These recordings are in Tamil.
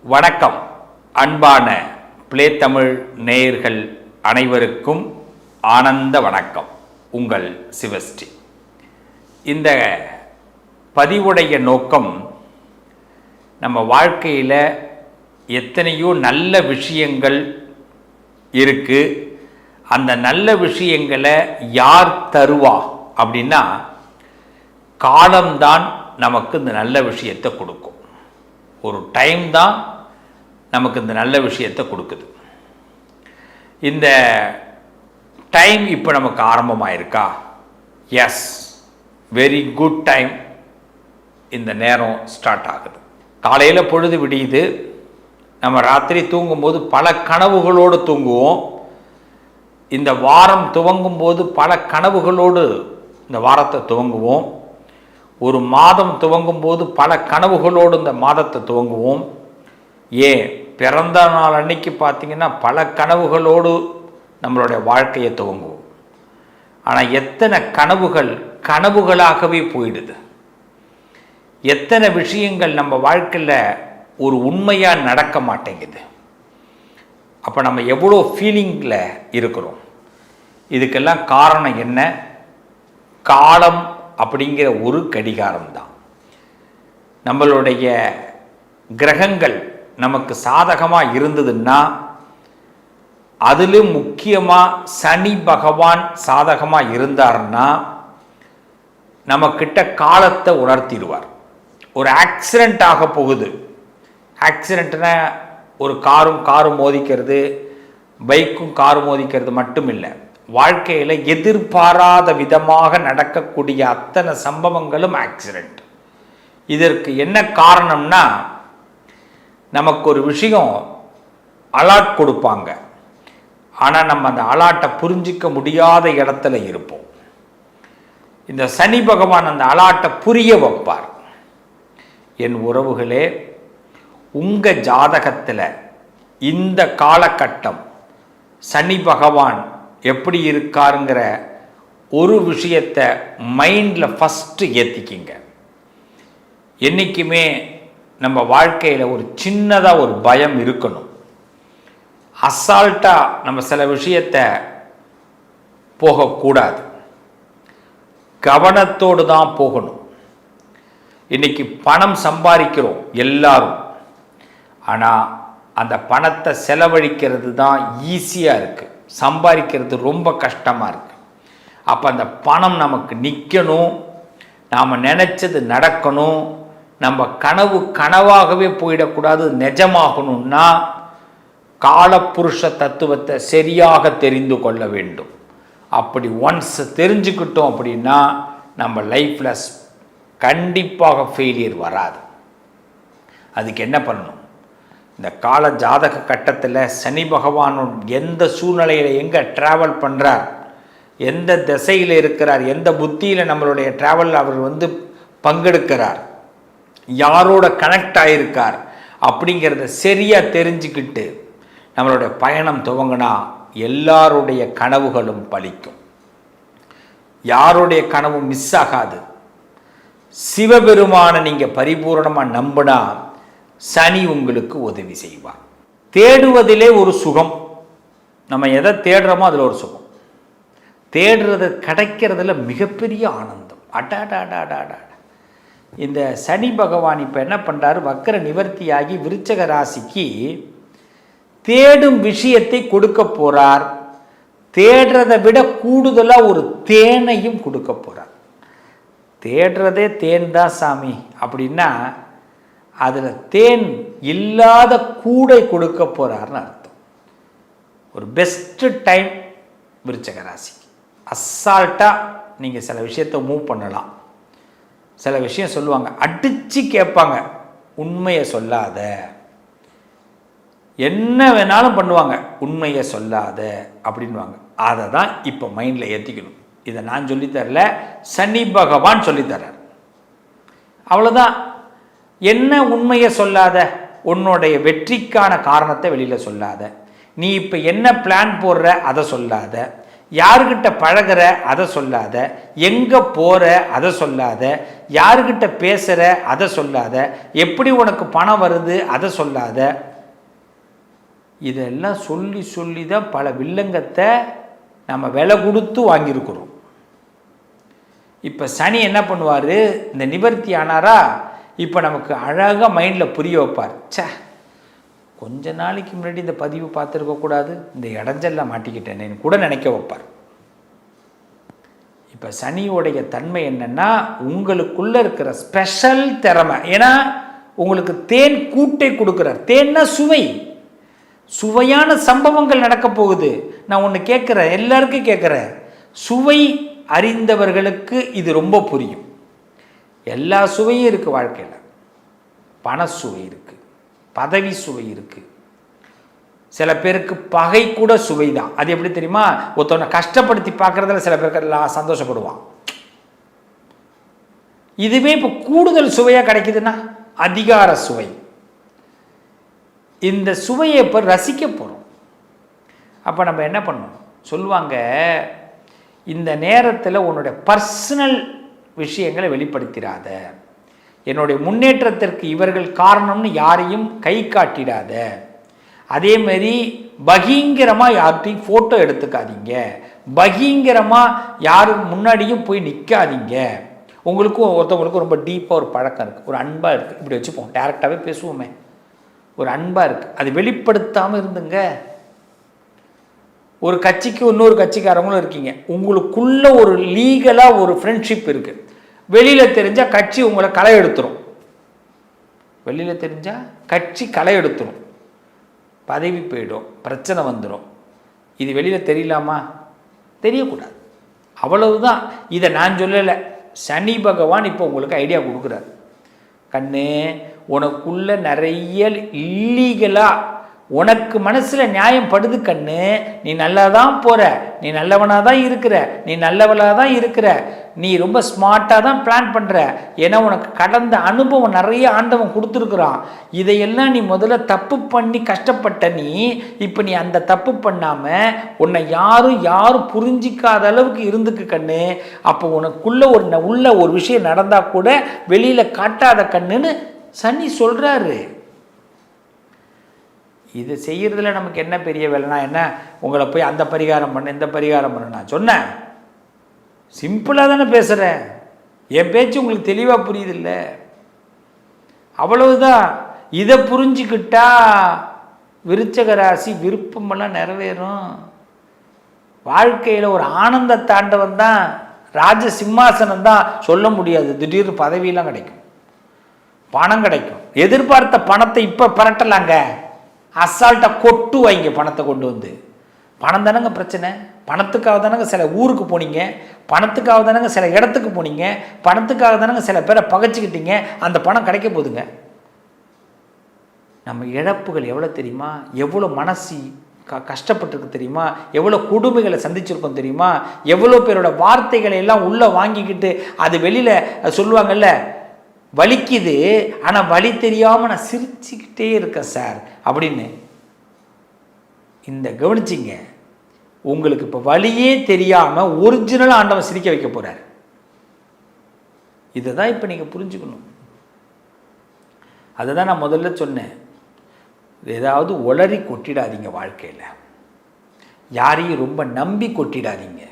வணக்கம். அன்பான பிளே தமிழ் நேயர்கள் அனைவருக்கும் ஆனந்த வணக்கம். உங்கள் சிவஸ்ரீ. இந்த பதிவுடைய நோக்கம், நம்ம வாழ்க்கையில் எத்தனையோ நல்ல விஷயங்கள் இருக்கு. அந்த நல்ல விஷயங்களை யார் தருவா அப்படின்னா, காலம்தான் நமக்கு இந்த நல்ல விஷயத்தை கொடுக்கும். ஒரு டைம் தான் நமக்கு இந்த நல்ல விஷயத்தை கொடுக்குது. இந்த டைம் இப்போ நமக்கு ஆரம்பமாயிருக்கா? Yes, very good time. இந்த நேரம் ஸ்டார்ட் ஆகுது. காலையில் பொழுது விடியுது. நம்ம ராத்திரி தூங்கும்போது பல கனவுகளோடு தூங்குவோம். இந்த வாரம் துவங்கும் போது பல கனவுகளோடு இந்த வாரத்தை துவங்குவோம். ஒரு மாதம் துவங்கும் போது பல கனவுகளோடு இந்த மாதத்தை துவங்குவோம். ஏன் பிறந்த நாள் அன்னைக்கு பார்த்திங்கன்னா பல கனவுகளோடு நம்மளுடைய வாழ்க்கையை துவங்குவோம். ஆனால் எத்தனை கனவுகள் கனவுகளாகவே போயிடுது. எத்தனை விஷயங்கள் நம்ம வாழ்க்கையில் ஒரு உண்மையாக நடக்க மாட்டேங்குது. அப்போ நம்ம எவ்வளோ ஃபீலிங்கில் இருக்கிறோம். இதுக்கெல்லாம் காரணம் என்ன? காலம் அப்படிங்கிற ஒரு கடிகாரம் தான். நம்மளுடைய கிரகங்கள் நமக்கு சாதகமாக இருந்ததுன்னா, அதிலும் முக்கியமாக சனி பகவான் சாதகமாக இருந்தார்னா நம்மக்கிட்ட காலத்தை உணர்த்திடுவார். ஒரு ஆக்சிடெண்ட் ஆக போகுது. ஆக்சிடெண்ட்னா ஒரு காரும் மோதிக்கிறது, பைக்கும் காரும் மோதிக்கிறது மட்டும் இல்லை. வாழ்க்கையில் எதிர்பாராத விதமாக நடக்கக்கூடிய அத்தனை சம்பவங்களும் ஆக்சிடெண்ட். இதற்கு என்ன காரணம்னா, நமக்கு ஒரு விஷயம் அலாட் கொடுப்பாங்க. ஆனால் நம்ம அந்த அலாட்டை புரிஞ்சிக்க முடியாத இடத்துல இருப்போம். இந்த சனி பகவான் அந்த அலாட்டை புரிய வைப்பார். என் உறவுகளே, உங்கள் ஜாதகத்தில் இந்த காலகட்டம் சனி பகவான் எப்படி இருக்காருங்கிற ஒரு விஷயத்தை மைண்டில் ஃபஸ்ட்டு ஏற்றிக்கிங்க. என்றைக்குமே நம்ம வாழ்க்கையில் ஒரு சின்னதாக ஒரு பயம் இருக்கணும். அசால்ட்டாக நம்ம சில விஷயத்தை போகக்கூடாது. கவனத்தோடு தான் போகணும். இன்றைக்கி பணம் சம்பாதிக்கிறோம் எல்லாரும். ஆனால் அந்த பணத்தை செலவழிக்கிறது தான் ஈஸியாக இருக்குது. சம்பாதிக்கிறது ரொம்ப கஷ்டமாக இருக்குது. அப்போ அந்த பணம் நமக்கு நிற்கணும், நாம் நினச்சது நடக்கணும், நம்ம கனவு கனவாகவே போயிடக்கூடாது, நிஜமாகணும்னா காலப்புருஷ தத்துவத்தை சரியாக தெரிந்து கொள்ள வேண்டும். அப்படி ஒன்ஸ் தெரிஞ்சுக்கிட்டோம் அப்படின்னா நம்ம லைஃப்பில் கண்டிப்பாக ஃபெயிலியர் வராது. அதுக்கு என்ன பண்ணணும்? இந்த கால ஜாதக கட்டத்தில் சனி பகவான் எந்த சூழ்நிலையில் எங்கே ட்ராவல் பண்ணுறார், எந்த திசையில் இருக்கிறார், எந்த புத்தியில் நம்மளுடைய ட்ராவலில் அவர் பங்கெடுக்கிறார், யாரோட கனெக்ட் ஆகியிருக்கார் அப்படிங்கிறத சரியாக தெரிஞ்சுக்கிட்டு நம்மளுடைய பயணம் துவங்கினா எல்லாருடைய கனவுகளும் பலிக்கும். யாருடைய கனவும் மிஸ் ஆகாது. சிவபெருமானை நீங்கள் பரிபூர்ணமாக நம்பினா சனி உங்களுக்கு உதவி செய்வார். தேடுவதிலே ஒரு சுகம். நம்ம எதை தேடுறோமோ அதில் ஒரு சுகம். தேடுறது கிடைக்கிறதுல மிகப்பெரிய ஆனந்தம். அடாடாடாடாடா. இந்த சனி பகவான் இப்போ என்ன பண்ணுறாரு? வக்கர நிவர்த்தியாகி விருச்சக ராசிக்கு தேடும் விஷயத்தை கொடுக்க போகிறார். தேடுறதை விட கூடுதலாக ஒரு தேனையும் கொடுக்க போகிறார். தேடுறதே தேன் தான் சாமி அப்படின்னா அதில் தேன் இல்லாத கூடை கொடுக்க போகிறார்னு அர்த்தம். ஒரு பெஸ்ட்டு டைம் விருச்சக ராசிக்கு. அசால்ட்டாக நீங்கள் சில விஷயத்தை மூவ் பண்ணலாம். சில விஷயம் சொல்லுவாங்க, அடித்து கேட்பாங்க, உண்மையை சொல்லாத. என்ன வேணாலும் பண்ணுவாங்க, உண்மையை சொல்லாத அப்படின்வாங்க. அதை தான் இப்போ மைண்டில் ஏற்றிக்கணும். இதை நான் சொல்லித்தரல, சனி பகவான் சொல்லித்தரார். அவ்வளோதான். என்ன உண்மையை சொல்லாத, உன்னுடைய வெற்றிக்கான காரணத்தை வெளியில் சொல்லாத, நீ இப்போ என்ன பிளான் போடுற அதை சொல்லாத, யாருக்கிட்ட பழகிற அதை சொல்லாத, எங்கே போகிற அதை சொல்லாத, யாருக்கிட்ட பேசுகிற அதை சொல்லாத, எப்படி உனக்கு பணம் வருது அதை சொல்லாத. இதெல்லாம் சொல்லி சொல்லி தான் பல வில்லங்கத்தை நம்ம விலை கொடுத்து வாங்கியிருக்கிறோம். இப்போ சனி என்ன பண்ணுவார், இந்த நிவர்த்தி ஆனாரா இப்போ நமக்கு அழகாக மைண்டில் புரிய வைப்பார். கொஞ்ச நாளைக்கு முன்னாடி இந்த பதிவு பார்த்துருக்கக்கூடாது, இந்த இடைஞ்சலில் மாட்டிக்கிட்டேன்னு கூட நினைக்க வைப்பார். இப்போ சனியோடைய தன்மை என்னென்னா, உங்களுக்குள்ளே இருக்கிற ஸ்பெஷல் திறமை. ஏன்னா உங்களுக்கு தேன் கூட்டை கொடுக்குறார். தேன்னா சுவை, சுவையான சம்பவங்கள் நடக்க போகுது. நான் ஒன்று கேட்குறேன், எல்லாருக்கும் கேட்குறேன், சுவை அறிந்தவர்களுக்கு இது ரொம்ப புரியும். எல்லா சுவையும் இருக்குது வாழ்க்கையில். பண சுவை இருக்குது, பதவி சுவை இருக்குது, சில பேருக்கு பகை கூட சுவை தான். அது எப்படி தெரியுமா, ஒருத்தவனை கஷ்டப்படுத்தி பார்க்குறதுல சில பேருக்கு எல்லாம் சந்தோஷப்படுவான். இதுவே இப்போ கூடுதல் சுவையாக கிடைக்குதுன்னா அதிகார சுவை. இந்த சுவையை இப்போ ரசிக்க போகிறோம். அப்போ நம்ம என்ன பண்ணணும் சொல்லுவாங்க, இந்த நேரத்தில் உன்னுடைய பர்சனல் விஷயங்களை வெளிப்படுத்திடாத, என்னுடைய முன்னேற்றத்திற்கு இவர்கள் காரணம்னு யாரையும் கை காட்டிடாத, அதேமாரி பகீங்கரமாக யார்கிட்டையும் ஃபோட்டோ எடுத்துக்காதீங்க, பகீங்கரமாக யாரும் முன்னாடியும் போய் நிற்காதீங்க. உங்களுக்கும் ஒருத்தவங்களுக்கும் ரொம்ப டீப்பாக ஒரு பழக்கம் இருக்குது, ஒரு அன்பாக இருக்குது, இப்படி வச்சுப்போம், டேரெக்டாகவே பேசுவோமே, ஒரு அன்பாக இருக்குது, அது வெளிப்படுத்தாமல் இருந்துங்க. ஒரு கட்சிக்கு இன்னொரு கட்சிக்காரங்களும் இருக்கீங்க, உங்களுக்குள்ள ஒரு லீகலாக ஒரு ஃப்ரெண்ட்ஷிப் இருக்குது. வெளியில் தெரிஞ்சால் கட்சி உங்களை களை எடுத்துரும், வெளியில் தெரிஞ்சால் கட்சி களை எடுத்துரும், பதவி போயிடும், பிரச்சனை வந்துடும். இது வெளியில் தெரியலாமா? தெரியக்கூடாது, அவ்வளவுதான். இதை நான் சொல்லலை, சனி பகவான் இப்போ உங்களுக்கு ஐடியா கொடுக்குறாரு. கண்ணு, உனக்குள்ள நிறைய இல்லீகலாக உனக்கு மனசில் நியாயம் படுது கண்ணு, நீ நல்லா தான் போகிற, நீ நல்லவனாக தான் இருக்கிற, நீ நல்லவளாக தான் இருக்கிற, நீ ரொம்ப ஸ்மார்ட்டாக தான் பிளான் பண்ணுற. ஏன்னா உனக்கு கடந்த அனுபவம் நிறைய ஆண்டவன் கொடுத்துருக்குறான். இதையெல்லாம் நீ முதல்ல தப்பு பண்ணி கஷ்டப்பட்ட நீ, இப்போ நீ அந்த தப்பு பண்ணாமல் உன்னை யாரும் புரிஞ்சிக்காத அளவுக்கு இருந்துக்கு கண்ணு. அப்போ உனக்குள்ள உள்ள ஒரு விஷயம் நடந்தால் கூட வெளியில் காட்டாத கண்ணுன்னு சனி சொல்கிறாரு. இது செய்கிறதுல நமக்கு என்ன பெரிய வேலைனா என்ன, உங்களை போய் அந்த பரிகாரம் பண்ண இந்த பரிகாரம் பண்ண நான் சொன்னேன், சிம்பிளாக தானே பேசுகிறேன், என் பேச்சு உங்களுக்கு தெளிவாக புரியுதில்ல, அவ்வளவுதான். இதை புரிஞ்சுக்கிட்டா விருச்சக ராசி விருப்பமெல்லாம் நிறைவேறும். வாழ்க்கையில் ஒரு ஆனந்த தாண்டவன் தான், ராஜ சிம்மாசனம் தான் சொல்ல முடியாது. திடீர்னு பதவியெல்லாம் கிடைக்கும், பணம் கிடைக்கும், எதிர்பார்த்த பணத்தை இப்போ பரட்டலாங்க, அசால்ட்டாக கொட்டு வாங்க பணத்தை கொண்டு வந்து. பணம் தானங்க பிரச்சனை, பணத்துக்காக தானங்க சில ஊருக்கு போனீங்க, பணத்துக்காக தானங்க சில இடத்துக்கு போனீங்க, பணத்துக்காக தானங்க சில பேரை பகைச்சிக்கிட்டீங்க. அந்த பணம் கிடைக்க போகுதுங்க. நம்ம இழப்புகள் எவ்வளோ தெரியுமா, எவ்வளோ மனசு கஷ்டப்பட்டுருக்கு தெரியுமா, எவ்வளோ கொடுமைகளை சந்திச்சிருக்கோம் தெரியுமா, எவ்வளோ பேரோட வார்த்தைகளை எல்லாம் உள்ளே வாங்கிக்கிட்டு அது வெளியில் சொல்லுவாங்கல்ல, வலிக்குது ஆனால் வலி தெரியாமல் நான் சிரிச்சுக்கிட்டே இருக்கேன் சார் அப்படின்னு. இந்த கவனிச்சிங்க, உங்களுக்கு இப்போ வலியே தெரியாமல் ஒரிஜினலாக ஆண்டவன் சிரிக்க வைக்க போகிறார். இதை தான் இப்போ நீங்கள் புரிஞ்சுக்கணும். அதை தான் நான் முதல்ல சொன்னேன், ஏதாவது உளறி கொட்டிடாதீங்க வாழ்க்கையில், யாரையும் ரொம்ப நம்பி கொட்டிடாதீங்க.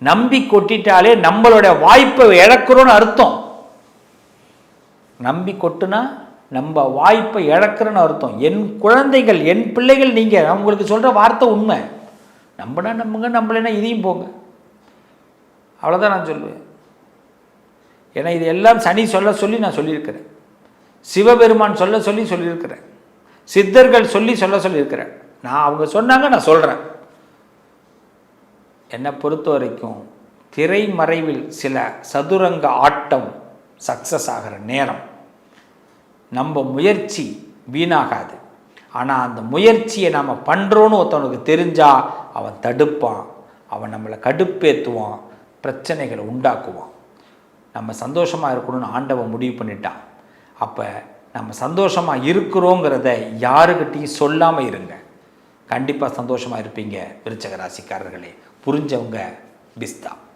நம்பி கொட்டிட்டாலே நம்மளோட வாய்ப்பை இழக்கிறோன்னு அர்த்தம். நம்பி கொட்டுனா நம்ம வாய்ப்பை இழக்கிறன்னு அர்த்தம். என் குழந்தைகள், என் பிள்ளைகள், நீங்கள், நான் உங்களுக்கு சொல்கிற வார்த்தை உண்மை. நம்பினா நம்புங்க, நம்பலைன்னா இதையும் போங்க, அவ்வளோதான் நான் சொல்லுவேன். ஏன்னா இது எல்லாம் சனி சொல்ல சொல்லி நான் சொல்லியிருக்கிறேன், சிவபெருமான் சொல்ல சொல்லி சொல்லியிருக்கிறேன், சித்தர்கள் சொல்லி சொல்லியிருக்கிறேன். நான் அவங்க சொன்னாங்க, நான் சொல்கிறேன். என்னை பொறுத்த வரைக்கும் திரைமறைவில் சில சதுரங்க ஆட்டம் சக்ஸஸ் ஆகிற நேரம். நம்ம முயற்சி வீணாகாது, ஆனால் அந்த முயற்சியை நம்ம பண்ணுறோன்னு ஒருத்தவனுக்கு தெரிஞ்சால் அவன் தடுப்பான், அவன் நம்மளை கடுப்பேற்றுவான், பிரச்சனைகளை உண்டாக்குவான். நம்ம சந்தோஷமாக இருக்கணும்னு ஆண்டவன் முடிவு பண்ணிட்டான். அப்போ நம்ம சந்தோஷமாக இருக்கிறோங்கிறத யாருக்கிட்டையும் சொல்லாமல் இருங்க, கண்டிப்பாக சந்தோஷமாக இருப்பீங்க. விருச்சக ராசிக்காரர்களே, புரிஞ்சவங்க பிஸ்தா.